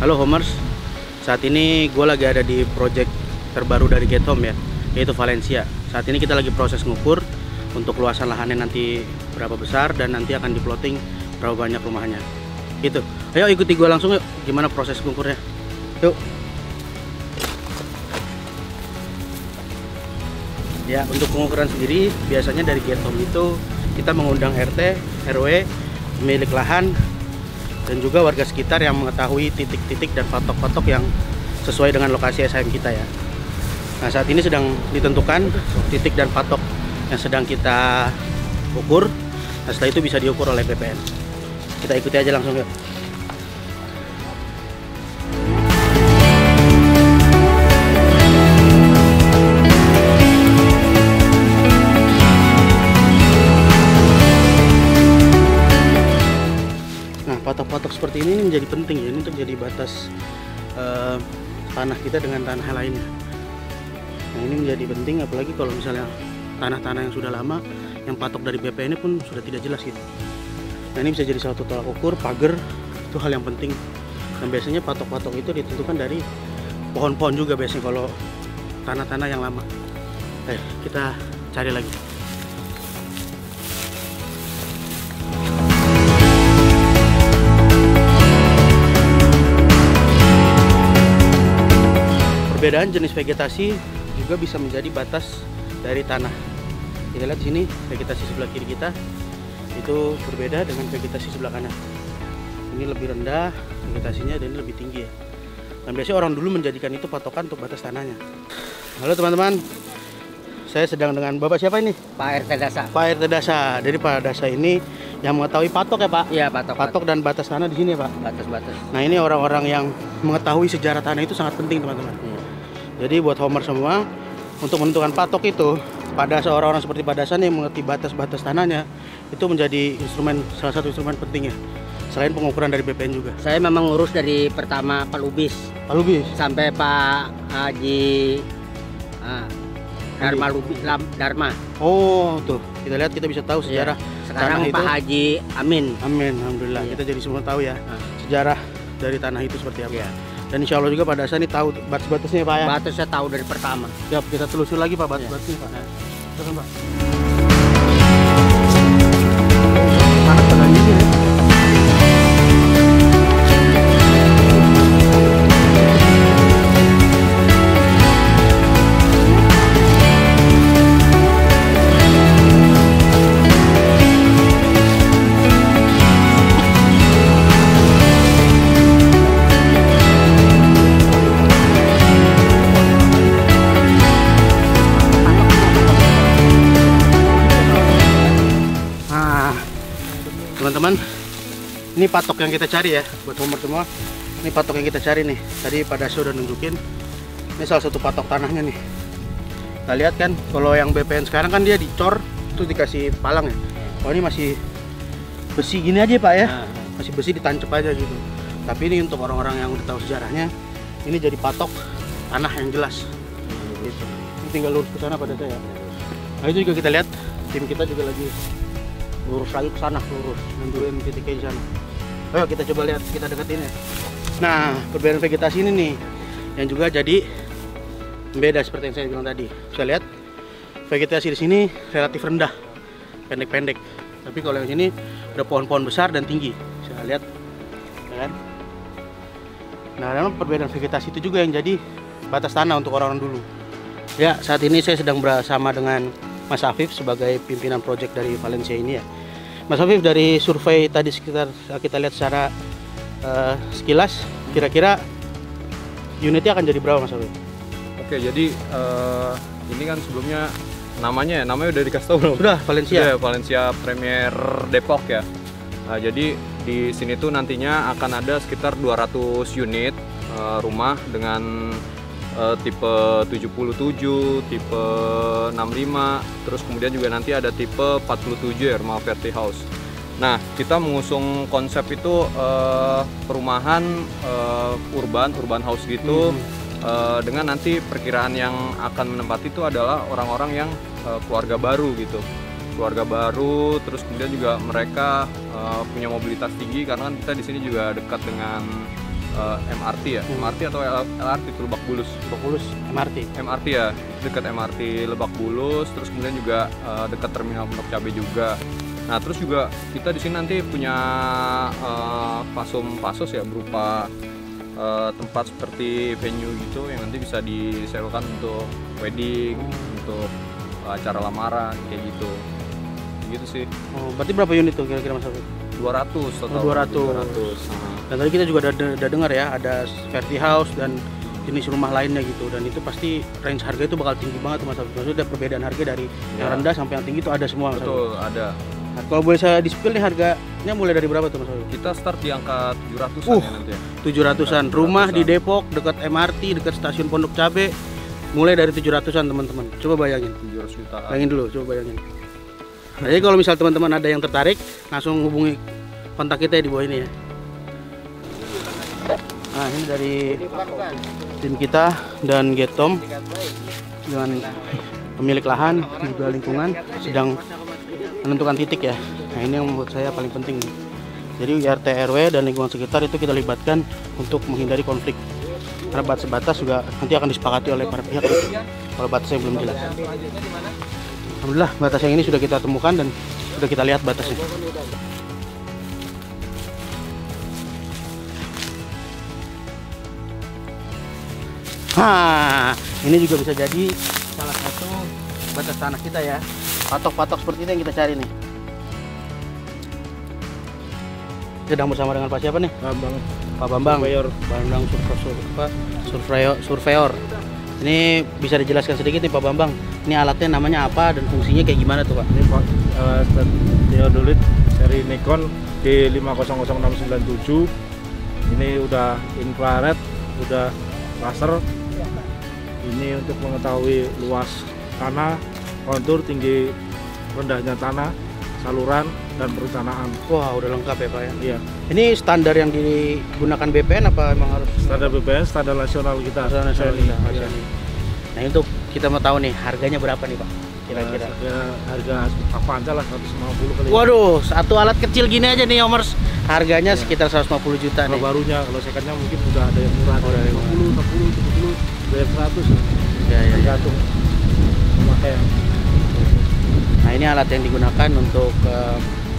Halo Homers, saat ini gue lagi ada di project terbaru dari Get Home ya, yaitu Valencia. Saat ini kita lagi proses ngukur untuk luasan lahannya nanti berapa besar dan nanti akan diploting berapa banyak rumahnya. Gitu. Ayo ikuti gue langsung yuk, gimana proses ngukurnya. Yuk. Ya, untuk pengukuran sendiri biasanya dari Get Home itu kita mengundang RT, RW, pemilik lahan, dan juga warga sekitar yang mengetahui titik-titik dan patok-patok yang sesuai dengan lokasi SHM kita ya. Nah, saat ini sedang ditentukan titik dan patok yang sedang kita ukur. Nah, setelah itu bisa diukur oleh BPN. Kita ikuti aja langsung yuk. Patok-patok seperti ini menjadi penting ya, ini untuk jadi batas tanah kita dengan tanah lainnya. Nah, ini menjadi penting apalagi kalau misalnya tanah-tanah yang sudah lama, yang patok dari BPN pun sudah tidak jelas gitu. Nah, ini bisa jadi satu tolak ukur, pagar, itu hal yang penting. Dan biasanya patok-patok itu ditentukan dari pohon-pohon juga biasanya kalau tanah-tanah yang lama. Kita cari lagi. Perbedaan jenis vegetasi juga bisa menjadi batas dari tanah. Kita lihat sini vegetasi sebelah kiri kita itu berbeda dengan vegetasi sebelah kanan. Ini lebih rendah vegetasinya dan ini lebih tinggi ya. Dan biasanya orang dulu menjadikan itu patokan untuk batas tanahnya. Halo teman-teman, saya sedang dengan Bapak siapa ini? Pak RT Dasa. Pak RT Dasa. Jadi Pak Dasa ini yang mengetahui patok ya Pak? Iya, patok. Patok dan batas tanah di sini ya Pak? Batas-batas. Nah, ini orang-orang yang mengetahui sejarah tanah itu sangat penting teman-teman. Jadi buat Homer semua, untuk menentukan patok itu, pada seorang-orang seperti Pak Dasan yang mengerti batas-batas tanahnya, itu menjadi salah satu instrumen penting ya. Selain pengukuran dari BPN juga. Saya memang ngurus dari pertama Pak Lubis. Pak Lubis? Sampai Pak Haji Dharma. Oh, tuh. Kita lihat, kita bisa tahu sejarah sekarang tanah Pak itu. Haji Amin. Amin, alhamdulillah. Kita jadi semua tahu ya sejarah dari tanah itu seperti apa. Ya. Dan insya Allah juga Pak Dasan ini tahu batas-batasnya Pak ya. Batasnya tahu dari pertama. Siap, kita telusur lagi Pak batas-batasnya Pak. Silakan Pak. Panas pada ini ya. Teman-teman, ini patok yang kita cari ya buat Homer semua. Ini patok yang kita cari nih. Tadi Pak Daso udah nunjukin. Ini salah satu patok tanahnya nih. Kita lihat kan, kalau yang BPN sekarang kan dia dicor, terus dikasih palang ya. Oh, ini masih besi gini aja Pak ya. Masih besi ditancap aja gitu. Tapi ini untuk orang-orang yang udah tahu sejarahnya, ini jadi patok tanah yang jelas. Gitu. Ini tinggal lurus ke sana pada saya. Nah, itu juga kita lihat, tim kita juga lagi lurus lagi ke sana, lurus nentuin titiknya di sana. Ayo kita coba lihat, kita deketin ya. Nah, perbedaan vegetasi ini nih yang juga jadi beda seperti yang saya bilang tadi. Bisa lihat vegetasi di sini relatif rendah, pendek-pendek. Tapi kalau yang sini ada pohon-pohon besar dan tinggi. Bisa lihat, ya kan? Nah, dalam perbedaan vegetasi itu juga yang jadi batas tanah untuk orang-orang dulu. Ya, saat ini saya sedang bersama dengan Mas Afif sebagai pimpinan proyek dari Valencia ini ya. Mas Afif, dari survei tadi sekitar kita lihat secara sekilas, kira-kira unitnya akan jadi berapa Mas Afif? Oke, jadi ini kan sebelumnya namanya udah dikasih tahu belum? Sudah, Valencia. Sudah, Valencia Premier Depok ya. Nah, jadi di sini tuh nantinya akan ada sekitar 200 unit rumah dengan tipe 77, tipe 65, terus kemudian juga nanti ada tipe 47 ya, rumah verti house. Nah, kita mengusung konsep itu perumahan urban house gitu, dengan nanti perkiraan yang akan menempati itu adalah orang-orang yang keluarga baru gitu. Keluarga baru, terus kemudian juga mereka punya mobilitas tinggi karena kan kita di sini juga dekat dengan MRT ya, MRT atau LRT itu Lebak Bulus. Lebak Bulus MRT. MRT ya, dekat MRT Lebak Bulus, terus kemudian juga dekat Terminal Pondok Cabe juga. Nah, terus juga kita di sini nanti punya pasos ya, berupa tempat seperti venue gitu yang nanti bisa disewakan untuk wedding, untuk acara lamaran kayak gitu. Gitu sih. Oh, berarti berapa unit tuh kira-kira Mas Afif? 200 total. 200. Dan tadi kita juga udah dengar ya, ada Verti House dan jenis rumah lainnya gitu, dan itu pasti range harga itu bakal tinggi banget tuh Mas Afif. Maksudnya ada perbedaan harga dari yang rendah sampai yang tinggi itu ada semua Mas Afif. Betul, ada. Nah, kalau boleh saya di-spill nih harganya mulai dari berapa tuh Mas Afif? Kita start di angka 700-an ya nanti ya. 700-an. Rumah di Depok dekat MRT, dekat stasiun Pondok Cabe mulai dari 700-an teman-teman. Coba bayangin. 700 juta. Bayangin dulu, coba bayangin. Nah, jadi kalau misal teman-teman ada yang tertarik, langsung hubungi kontak kita di bawah ini ya. Nah, ini dari tim kita dan Getom dengan pemilik lahan juga lingkungan sedang menentukan titik ya. Nah, ini yang menurut saya paling penting nih. Jadi RT RW dan lingkungan sekitar itu kita libatkan untuk menghindari konflik. Karena batas-batas juga nanti akan disepakati oleh para pihak kalau batasnya belum jelas. Alhamdulillah batas yang ini sudah kita temukan dan sudah kita lihat batasnya. Nah, ini juga bisa jadi salah satu batas tanah kita ya. Patok-patok seperti ini yang kita cari nih. Sedang bersama dengan Pak siapa nih? Pak Bambang. Surveyor. Ini bisa dijelaskan sedikit nih Pak Bambang. Ini alatnya namanya apa dan fungsinya kayak gimana tuh Pak? Ini Pak theodolit dari Nikon D500697. Ini udah infrared, udah laser. Ini untuk mengetahui luas tanah, kontur, tinggi rendahnya tanah, saluran dan perencanaan. Wah, udah lengkap ya Pak ya? Iya. Ini standar yang digunakan BPN apa emang harus? Standar BPN, standar nasional kita. Standar nasional kita. Iya. Nah, untuk kita mau tahu nih harganya berapa nih Pak? Kira-kira. Harga apa aja lah 150 kali. Waduh, satu alat kecil gini aja nih Omers. Harganya sekitar 150 juta Kalau nih. barunya, kalau secondnya mungkin udah ada yang murah. Oh, dari 50, 60, 70, dari 100. Ya. Tergantung pemakaian. Nah, ini alat yang digunakan untuk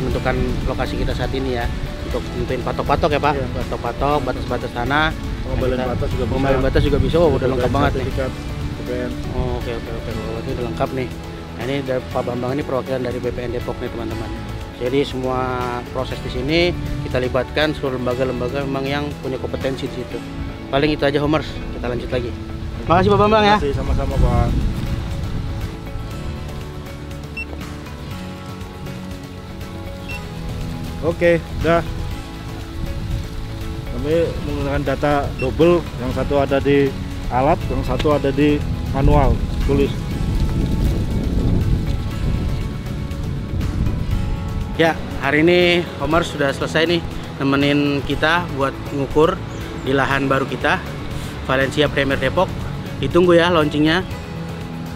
menentukan lokasi kita saat ini ya. Untuk nentuin patok-patok ya Pak. Iya. Patok-patok, batas-batas tanah. Pengembalian batas juga bisa. Pengembalian batas juga bisa. Oh, udah lengkap banget nih. BPN. Oh, oke. Berarti udah lengkap nih. Nah, ini dari Pak Bambang ini perwakilan dari BPN Depok nih teman-teman. Jadi semua proses di sini kita libatkan seluruh lembaga-lembaga memang yang punya kompetensi di situ. Paling itu aja Homers, kita lanjut lagi. Makasih Pak Bambang ya. Terima kasih, sama-sama Pak. Oke, udah. Kami menggunakan data double, yang satu ada di alat, yang satu ada di manual tulis. Ya, hari ini Omar sudah selesai nih nemenin kita buat ngukur di lahan baru kita, Valencia Premier Depok. Ditunggu ya launchingnya.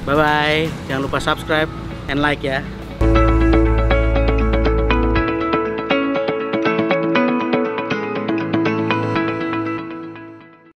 Bye bye. Jangan lupa subscribe and like ya.